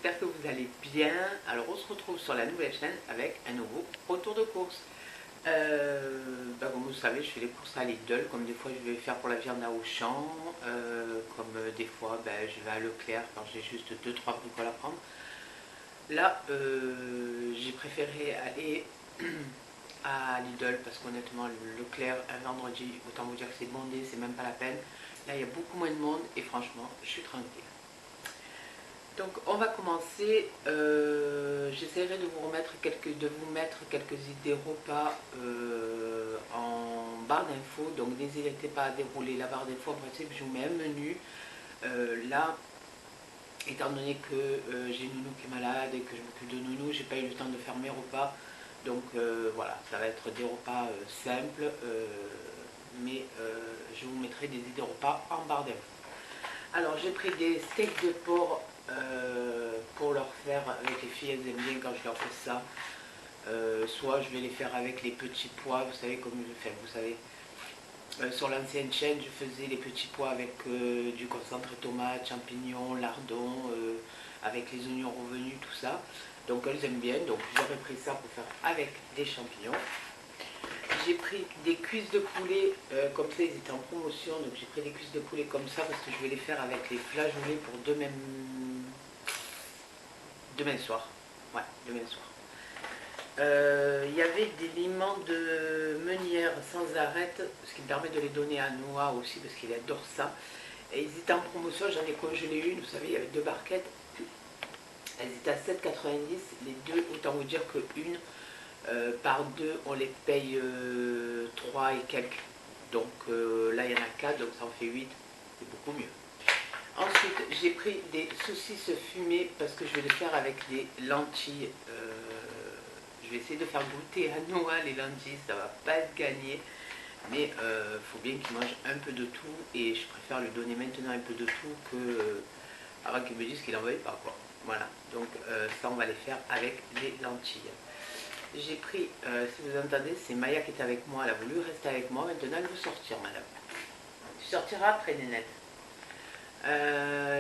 j'espère que vous allez bien. Alors on se retrouve sur la nouvelle chaîne avec un nouveau retour de course. Comme vous savez, je fais les courses à Lidl, comme des fois je vais faire pour la viande à Auchan, comme des fois je vais à Leclerc quand j'ai juste 2-3 bricoles à prendre. Là, j'ai préféré aller à Lidl parce qu'honnêtement, Leclerc un vendredi, autant vous dire que c'est bondé, c'est même pas la peine. Là, il y a beaucoup moins de monde et franchement, je suis tranquille. Donc on va commencer, j'essaierai de vous mettre quelques idées repas en barre d'infos, donc n'hésitez pas à dérouler la barre d'infos. En principe je vous mets un menu, là étant donné que j'ai une nounou qui est malade et que je m'occupe de nounou, j'ai pas eu le temps de faire mes repas, donc voilà, ça va être des repas simples, mais je vous mettrai des idées repas en barre d'infos. Alors j'ai pris des steaks de porc pour leur faire avec les filles, elles aiment bien quand je leur fais ça. Soit je vais les faire avec les petits pois, vous savez comme je fais, vous savez. Sur l'ancienne chaîne, je faisais les petits pois avec du concentré tomate, champignons, lardons, avec les oignons revenus, tout ça. Donc elles aiment bien, donc j'aurais pris ça pour faire avec des champignons. J'ai pris des cuisses de poulet, comme ça ils étaient en promotion, donc j'ai pris des cuisses de poulet comme ça parce que je vais les faire avec les flageolets pour demain soir. Ouais, demain soir. Il y avait des limons de meunière sans arrêt, ce qui me permet de les donner à Noah aussi parce qu'il adore ça. Et ils étaient en promotion, j'en ai congelé une, vous savez, il y avait 2 barquettes. Elles étaient à 7,90, les deux, autant vous dire que une par 2 on les paye 3 et quelques. Donc là il y en a 4, donc ça en fait 8, c'est beaucoup mieux. Ensuite j'ai pris des saucisses fumées parce que je vais les faire avec des lentilles. Je vais essayer de faire goûter à Noah les lentilles, ça va pas être gagné, mais il faut bien qu'il mange un peu de tout et je préfère lui donner maintenant un peu de tout que avant qu'il me dise qu'il n'en veut pas, quoi. Voilà, donc ça on va les faire avec les lentilles. J'ai pris, si vous entendez, c'est Maya qui est avec moi, elle a voulu rester avec moi, maintenant elle veut sortir, madame. Tu sortiras après, Nénette.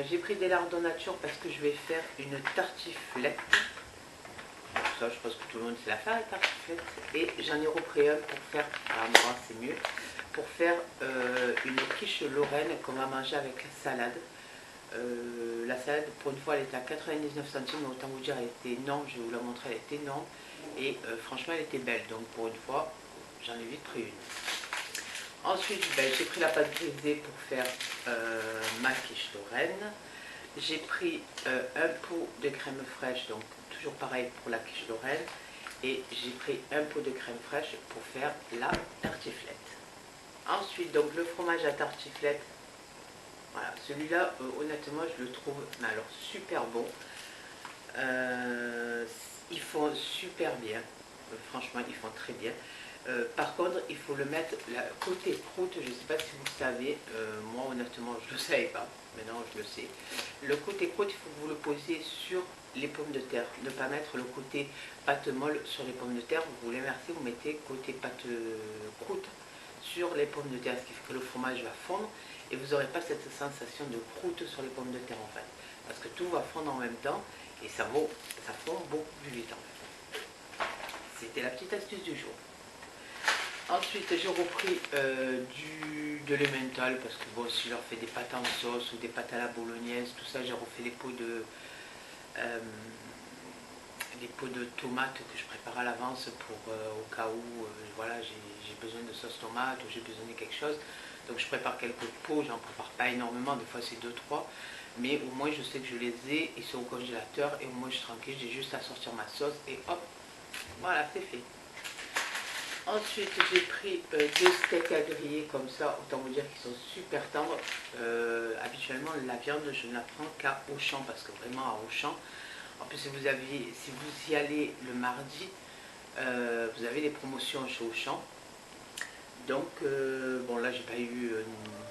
J'ai pris des lardons nature parce que je vais faire une tartiflette. Ça, je pense que tout le monde sait la faire, la tartiflette. Et j'en ai repris un pour faire, alors moi c'est mieux, pour faire une quiche lorraine qu'on va manger avec la salade. La salade, pour une fois, elle était à 99 centimes, mais autant vous dire, elle était non, je vais vous la montrer, elle était non. Et franchement, elle était belle, donc pour une fois, j'en ai vite pris une. Ensuite, j'ai pris la pâte brisée pour faire ma quiche lorraine. J'ai pris un pot de crème fraîche, donc toujours pareil pour la quiche lorraine. Et j'ai pris un pot de crème fraîche pour faire la tartiflette. Ensuite, donc le fromage à tartiflette. Voilà, celui-là, honnêtement, je le trouve alors super bon. Ils font super bien. Franchement, ils font très bien. Par contre, il faut le mettre côté croûte. Je ne sais pas si vous le savez. Moi, honnêtement, je ne le savais pas. Maintenant, je le sais. Le côté croûte, il faut que vous le posiez sur les pommes de terre. Ne pas mettre le côté pâte molle sur les pommes de terre. Vous l'inversez, vous mettez côté pâte croûte sur les pommes de terre. Ce qui fait que le fromage va fondre et vous n'aurez pas cette sensation de croûte sur les pommes de terre en fait. Parce que tout va fondre en même temps et ça fond beaucoup plus vite en fait. C'était la petite astuce du jour. Ensuite, j'ai repris de l'emmental parce que bon, si je leur fais des pâtes en sauce ou des pâtes à la bolognaise, tout ça, j'ai refait les pots de tomates que je prépare à l'avance pour au cas où voilà, j'ai besoin de sauce tomate ou j'ai besoin de quelque chose. Donc je prépare quelques pots, j'en prépare pas énormément, des fois c'est 2-3, mais au moins je sais que je les ai, ils sont au congélateur et au moins je suis tranquille, j'ai juste à sortir ma sauce et hop, voilà, c'est fait. Ensuite, j'ai pris 2 steaks à griller comme ça, autant vous dire qu'ils sont super tendres. Habituellement, la viande, je ne la prends qu'à Auchan, parce que vraiment à Auchan, en plus si vous y allez le mardi, vous avez des promotions chez Auchan. Donc, bon là, j'ai pas eu,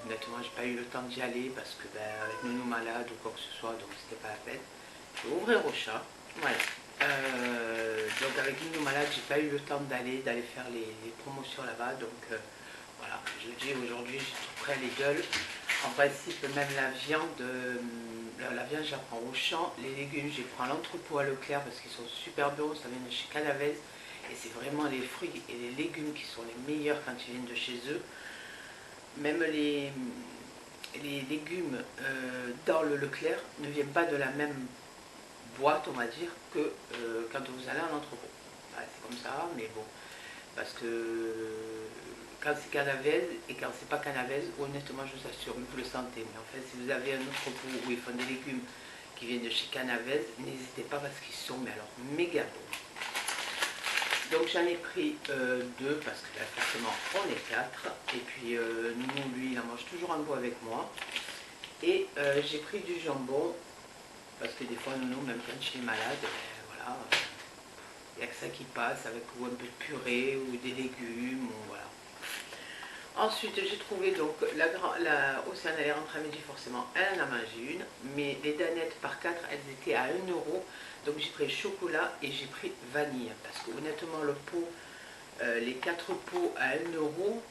honnêtement, j'ai pas eu le temps d'y aller, parce que avec nounou malade ou quoi que ce soit, donc c'était pas la peine. Je vais ouvrir Auchan, voilà. Donc avec Nounou malade, j'ai pas eu le temps d'aller faire les promotions là-bas. Donc voilà, je dis aujourd'hui, j'ai tout prêt à Lidl. En principe, même la viande, je la prends au champ. Les légumes, je les prends à l'entrepôt à Leclerc parce qu'ils sont super bons. Ça vient de chez Canavez. Et c'est vraiment les fruits et les légumes qui sont les meilleurs quand ils viennent de chez eux. Même les légumes dans le Leclerc ne viennent pas de la même boîte, on va dire, que quand vous allez à l'entrepôt. Voilà, c'est comme ça, mais bon. Parce que quand c'est Canavez et quand c'est pas Canavez, honnêtement, je vous assure, vous le sentez. Mais en fait, si vous avez un entrepôt où ils font des légumes qui viennent de chez Canavez, n'hésitez pas parce qu'ils sont, mais alors, méga bons. Donc j'en ai pris deux parce que là, forcément on est quatre. Et puis nous, lui, il en mange toujours un bout avec moi. Et j'ai pris du jambon parce que des fois, nous, même quand je suis malade, voilà, il n'y a que ça qui passe avec ou un peu de purée ou des légumes, ou voilà. Ensuite, j'ai trouvé donc Océane, elle est rentrée à midi, forcément, elle en a mangé une, mais les danettes par 4, elles étaient à 1 €. Donc j'ai pris chocolat et j'ai pris vanille. Parce que honnêtement, le pot, les 4 pots à 1 €,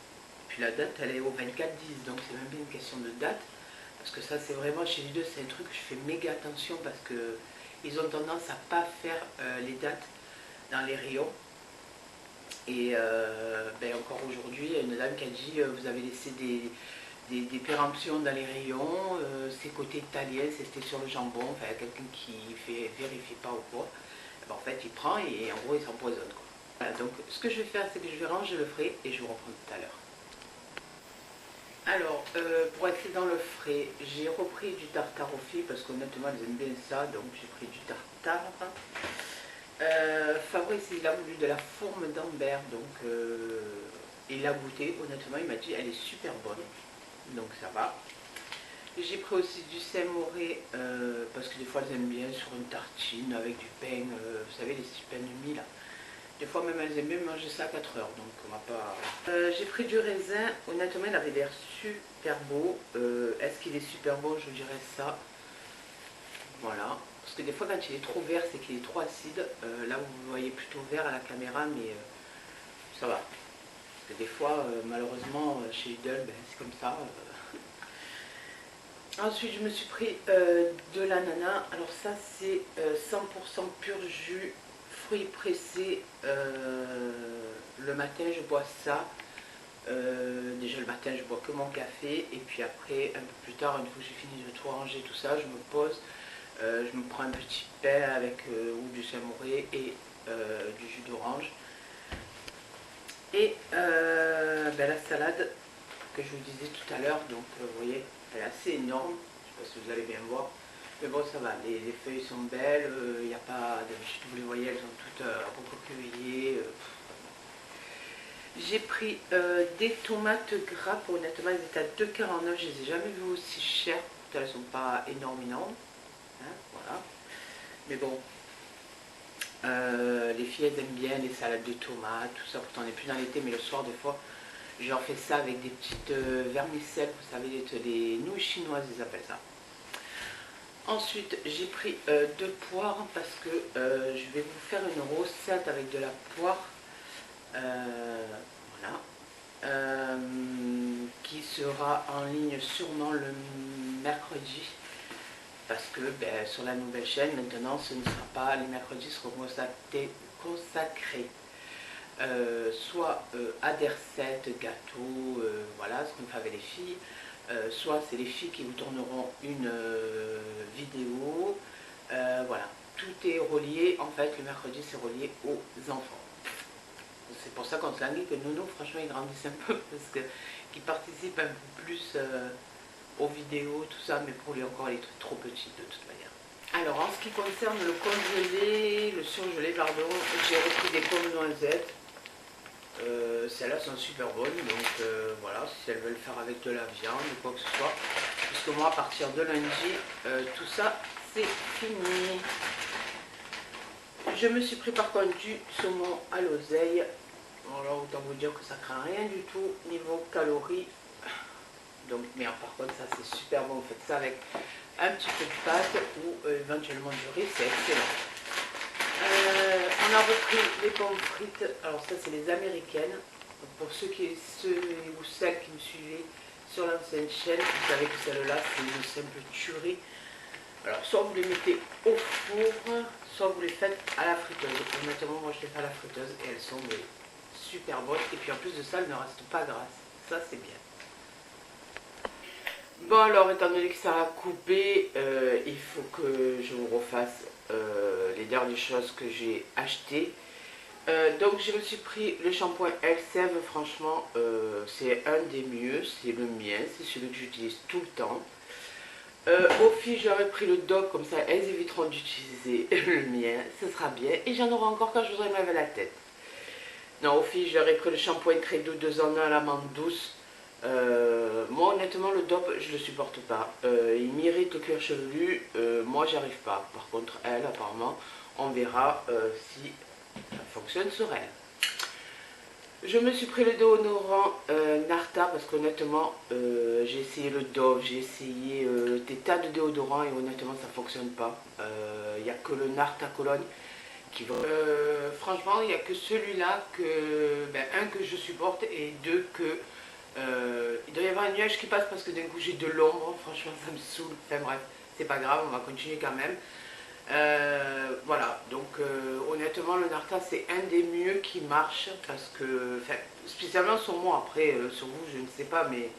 puis la date, elle est au 24/10, donc c'est même pas une question de date. Parce que ça, c'est vraiment, chez les deux, c'est un truc que je fais méga attention parce que ils ont tendance à pas faire les dates dans les rayons. Et encore aujourd'hui, il y a une dame qui a dit vous avez laissé des péremptions dans les rayons, c'est côté italien, c'était sur le jambon, enfin il y a quelqu'un qui vérifie pas ou quoi. Et ben, en fait il prend et en gros il s'empoisonne. Voilà, donc ce que je vais faire, c'est que je vais ranger le frais et je vous reprends tout à l'heure. Alors, pour rester dans le frais, j'ai repris du tartare aux filles parce qu'honnêtement elles aiment bien ça, donc j'ai pris du tartare. Fabrice, il a voulu de la fourme d'Ambert, donc il a goûté, honnêtement, il m'a dit elle est super bonne, donc ça va. J'ai pris aussi du samouré, parce que des fois elles aiment bien sur une tartine avec du pain, vous savez, les petits pains de mie là. Des fois même elles aiment bien manger ça à 4 heures, donc on va pas... j'ai pris du raisin, honnêtement il avait l'air super beau. Est-ce qu'il est super beau? Je dirais ça. Voilà. Parce que des fois quand il est trop vert, c'est qu'il est trop acide. Là vous le voyez plutôt vert à la caméra, mais ça va. Parce que des fois, malheureusement, chez Lidl, ben, c'est comme ça. Ensuite, je me suis pris de l'ananas. Alors ça, c'est 100% pur jus, fruits pressés. Le matin, je bois ça. Déjà le matin, je bois que mon café. Et puis après, un peu plus tard, une fois que j'ai fini de tout ranger, tout ça, je me pose. Je me prends un petit pain avec ou du samouré et du jus d'orange. Et la salade que je vous disais tout à l'heure, donc vous voyez, elle est assez énorme. Je ne sais pas si vous allez bien voir. Mais bon, ça va, les feuilles sont belles, il n'y a pas d'habitude, vous les voyez, elles sont toutes recroquevillées. J'ai pris des tomates grappes, honnêtement, elles étaient à 2,49 €, je ne les ai jamais vues aussi chères, elles ne sont pas énormes, hein, voilà. Mais bon, les filles elles aiment bien les salades de tomates, tout ça, pourtant on n'est plus dans l'été, mais le soir des fois, je leur fais ça avec des petites vermicelles, vous savez, les nouilles chinoises, ils appellent ça. Ensuite, j'ai pris 2 poires parce que je vais vous faire une recette avec de la poire, voilà, qui sera en ligne sûrement le mercredi. Parce que sur la nouvelle chaîne, maintenant, ce ne sera pas, les mercredis seront consacrés soit à des recettes, gâteaux, voilà, ce qu'on fait avec les filles, soit c'est les filles qui vous tourneront une vidéo, voilà, tout est relié, en fait, le mercredi, c'est relié aux enfants. C'est pour ça qu'on se languit que Nono, franchement, ils grandissent un peu, parce qu'ils participent un peu plus... aux vidéos, tout ça, mais pour lui encore, elle est trop petite de toute manière. Alors, en ce qui concerne le congelé, le surgelé, pardon, j'ai repris des pommes noisettes. Celles-là sont super bonnes, donc voilà, si elles veulent faire avec de la viande ou quoi que ce soit. Puisque moi, à partir de lundi, tout ça, c'est fini. Je me suis pris par contre du saumon à l'oseille. Alors, autant vous dire que ça craint rien du tout niveau calories. Donc, mais par contre, ça c'est super bon. Vous faites ça avec un petit peu de pâte ou éventuellement du riz, c'est excellent. On a repris les pommes frites. Alors, ça, c'est les américaines. Donc, pour ceux ou celles qui me suivaient sur l'ancienne chaîne, vous savez que celle-là, c'est une simple tuerie. Alors, soit vous les mettez au four, soit vous les faites à la friteuse. Honnêtement, moi, je les fais à la friteuse et elles sont super bonnes. Et puis, en plus de ça, elles ne restent pas grasses. Ça, c'est bien. Bon, alors, étant donné que ça a coupé, il faut que je vous refasse les dernières choses que j'ai achetées. Donc je me suis pris le shampoing Elseve, franchement c'est un des mieux, c'est le mien, c'est celui que j'utilise tout le temps. Aux filles j'aurais pris le Dove, comme ça elles éviteront d'utiliser le mien, ce sera bien. Et j'en aurai encore quand je voudrais me laver la tête. Non, aux filles j'aurais pris le shampoing Credo 2 en 1 à l'amande douce. Moi honnêtement le Dove je le supporte pas, il m'irrite le cuir chevelu, moi j'arrive pas. Par contre elle apparemment, on verra si ça fonctionne sur elle. Je me suis pris le déodorant Narta parce qu'honnêtement j'ai essayé le Dove, j'ai essayé des tas de déodorants et honnêtement ça fonctionne pas. Il n'y a que le Narta Cologne qui va. Franchement il n'y a que celui-là que, un que je supporte et deux que il doit y avoir un nuage qui passe parce que d'un coup j'ai de l'ombre, franchement ça me saoule. Enfin bref, c'est pas grave, on va continuer quand même. Voilà, donc honnêtement le Narta c'est un des mieux qui marche parce que, spécialement sur moi, après sur vous je ne sais pas, mais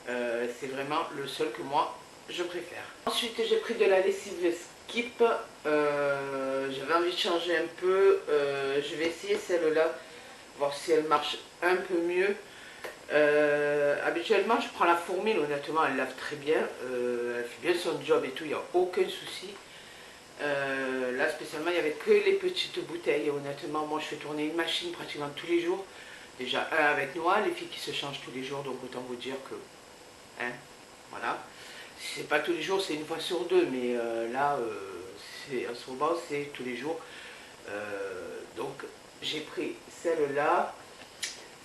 c'est vraiment le seul que moi je préfère. Ensuite j'ai pris de la lessive Skip, j'avais envie de changer un peu, je vais essayer celle-là, voir si elle marche un peu mieux. Habituellement je prends la Fourmile, honnêtement elle lave très bien, elle fait bien son job et tout, il n'y a aucun souci. Là spécialement il n'y avait que les petites bouteilles et honnêtement moi je fais tourner une machine pratiquement tous les jours. Déjà avec Noah, les filles qui se changent tous les jours, donc autant vous dire que voilà. Si c'est pas tous les jours c'est une fois sur deux, mais là en ce moment c'est tous les jours. Donc j'ai pris celle-là,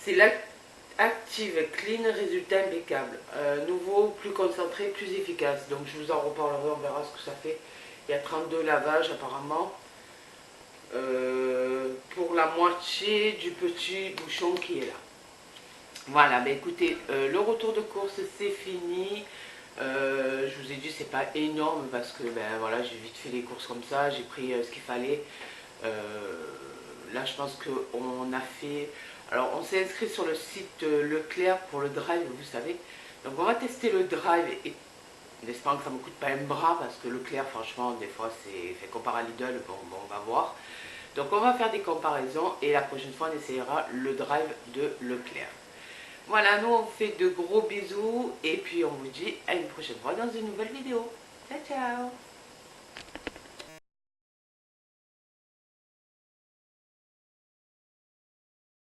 c'est l'Active Clean, résultat impeccable, nouveau, plus concentré, plus efficace. Donc je vous en reparlerai, on verra ce que ça fait. Il y a 32 lavages apparemment, pour la moitié du petit bouchon qui est là. Voilà, bah écoutez, le retour de course c'est fini. Je vous ai dit c'est pas énorme parce que voilà, j'ai vite fait les courses comme ça, j'ai pris ce qu'il fallait. Là je pense qu'on a fait, alors on s'est inscrit sur le site Leclerc pour le drive, vous savez. Donc on va tester le drive et en espérant que ça ne me coûte pas un bras parce que Leclerc franchement des fois c'est fait comparé à Lidl, bon on va voir. Donc on va faire des comparaisons et la prochaine fois on essayera le drive de Leclerc. Voilà, nous on fait de gros bisous et puis on vous dit à une prochaine fois dans une nouvelle vidéo. Ciao ciao.